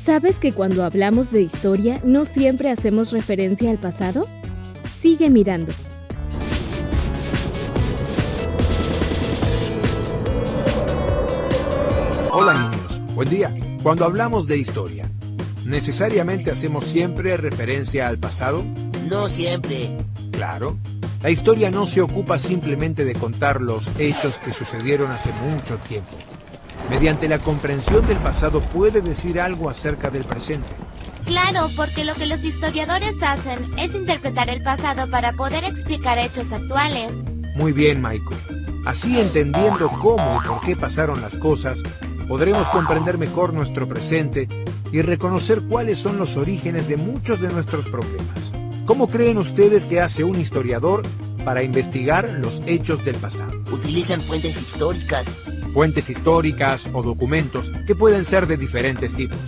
¿Sabes que cuando hablamos de historia no siempre hacemos referencia al pasado? Sigue mirando. Hola niños, buen día. Cuando hablamos de historia, ¿necesariamente hacemos siempre referencia al pasado? No siempre. Claro. La historia no se ocupa simplemente de contar los hechos que sucedieron hace mucho tiempo. Mediante la comprensión del pasado puede decir algo acerca del presente. Claro, porque lo que los historiadores hacen es interpretar el pasado para poder explicar hechos actuales. Muy bien, Michael. Así, entendiendo cómo y por qué pasaron las cosas, podremos comprender mejor nuestro presente y reconocer cuáles son los orígenes de muchos de nuestros problemas. ¿Cómo creen ustedes que hace un historiador para investigar los hechos del pasado? Utilizan fuentes históricas. Fuentes históricas o documentos que pueden ser de diferentes tipos.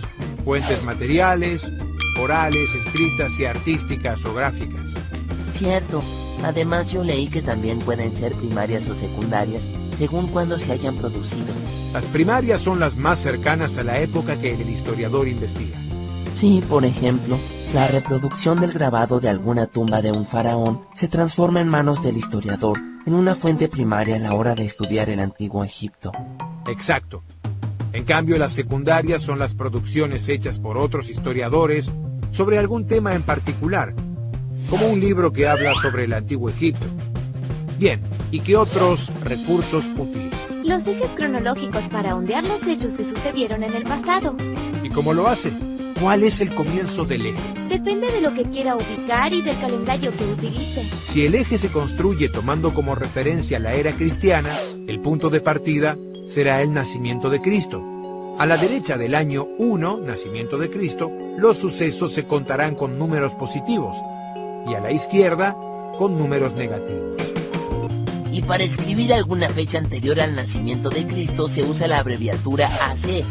Fuentes materiales, orales, escritas y artísticas o gráficas. Cierto. Además, yo leí que también pueden ser primarias o secundarias, según cuándo se hayan producido. Las primarias son las más cercanas a la época que el historiador investiga. Sí, por ejemplo, la reproducción del grabado de alguna tumba de un faraón se transforma en manos del historiador en una fuente primaria a la hora de estudiar el antiguo Egipto. Exacto. En cambio, las secundarias son las producciones hechas por otros historiadores sobre algún tema en particular, como un libro que habla sobre el antiguo Egipto. Bien, ¿y qué otros recursos utilizan? Los ejes cronológicos para ondear los hechos que sucedieron en el pasado. ¿Y cómo lo hacen? ¿Cuál es el comienzo del eje? Depende de lo que quiera ubicar y del calendario que utilice. Si el eje se construye tomando como referencia la era cristiana, el punto de partida será el nacimiento de Cristo. A la derecha del año 1, nacimiento de Cristo, los sucesos se contarán con números positivos y a la izquierda con números negativos. Y para escribir alguna fecha anterior al nacimiento de Cristo se usa la abreviatura AC.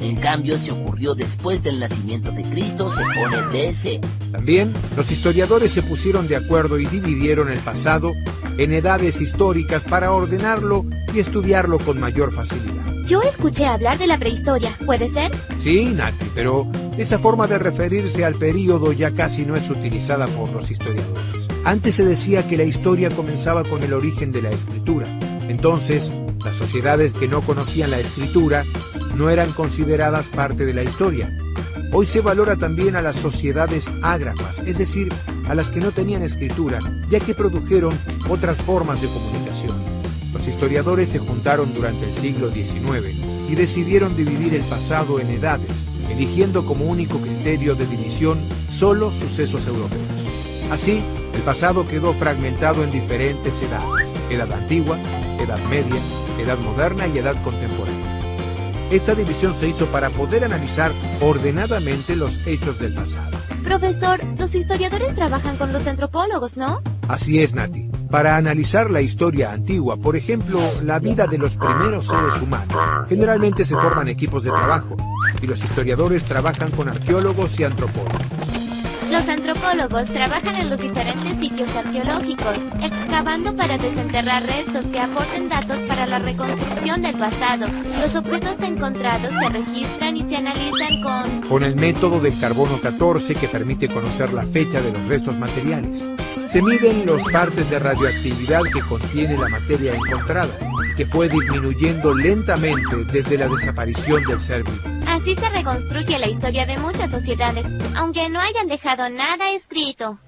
En cambio, si ocurrió después del nacimiento de Cristo, se pone DC. También, los historiadores se pusieron de acuerdo y dividieron el pasado en edades históricas para ordenarlo y estudiarlo con mayor facilidad. Yo escuché hablar de la prehistoria, ¿puede ser? Sí, Nati, pero esa forma de referirse al período ya casi no es utilizada por los historiadores. Antes se decía que la historia comenzaba con el origen de la escritura. Entonces, las sociedades que no conocían la escritura no eran consideradas parte de la historia. Hoy se valora también a las sociedades ágrafas, es decir, a las que no tenían escritura, ya que produjeron otras formas de comunicación. Los historiadores se juntaron durante el siglo XIX y decidieron dividir el pasado en edades, eligiendo como único criterio de división solo sucesos europeos. Así, el pasado quedó fragmentado en diferentes edades: edad antigua, edad media, edad moderna y edad contemporánea. Esta división se hizo para poder analizar ordenadamente los hechos del pasado. Profesor, los historiadores trabajan con los antropólogos, ¿no? Así es, Nati. Para analizar la historia antigua, por ejemplo, la vida de los primeros seres humanos, generalmente se forman equipos de trabajo, y los historiadores trabajan con arqueólogos y antropólogos. Los antropólogos trabajan en los diferentes sitios arqueológicos, excavando para desenterrar restos que aporten datos para la reconstrucción del pasado. Los objetos encontrados se registran y se analizan con el método del carbono 14, que permite conocer la fecha de los restos materiales. Se miden los partes de radioactividad que contiene la materia encontrada, que fue disminuyendo lentamente desde la desaparición del ser vivo. Así se reconstruye la historia de muchas sociedades, aunque no hayan dejado nada escrito.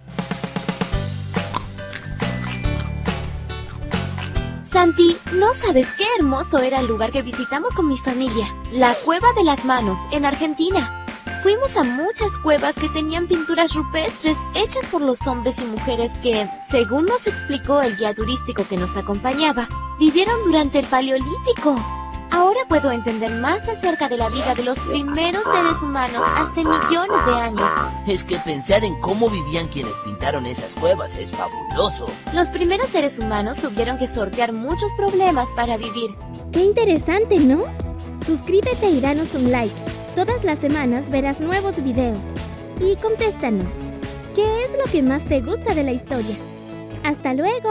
Santi, ¿no sabes qué hermoso era el lugar que visitamos con mi familia? La Cueva de las Manos, en Argentina. Fuimos a muchas cuevas que tenían pinturas rupestres hechas por los hombres y mujeres que, según nos explicó el guía turístico que nos acompañaba, vivieron durante el Paleolítico. Ahora puedo entender más acerca de la vida de los primeros seres humanos hace millones de años. Es que pensar en cómo vivían quienes pintaron esas cuevas es fabuloso. Los primeros seres humanos tuvieron que sortear muchos problemas para vivir. ¡Qué interesante!, ¿no? Suscríbete y danos un like. Todas las semanas verás nuevos videos. Y contéstanos, ¿qué es lo que más te gusta de la historia? ¡Hasta luego!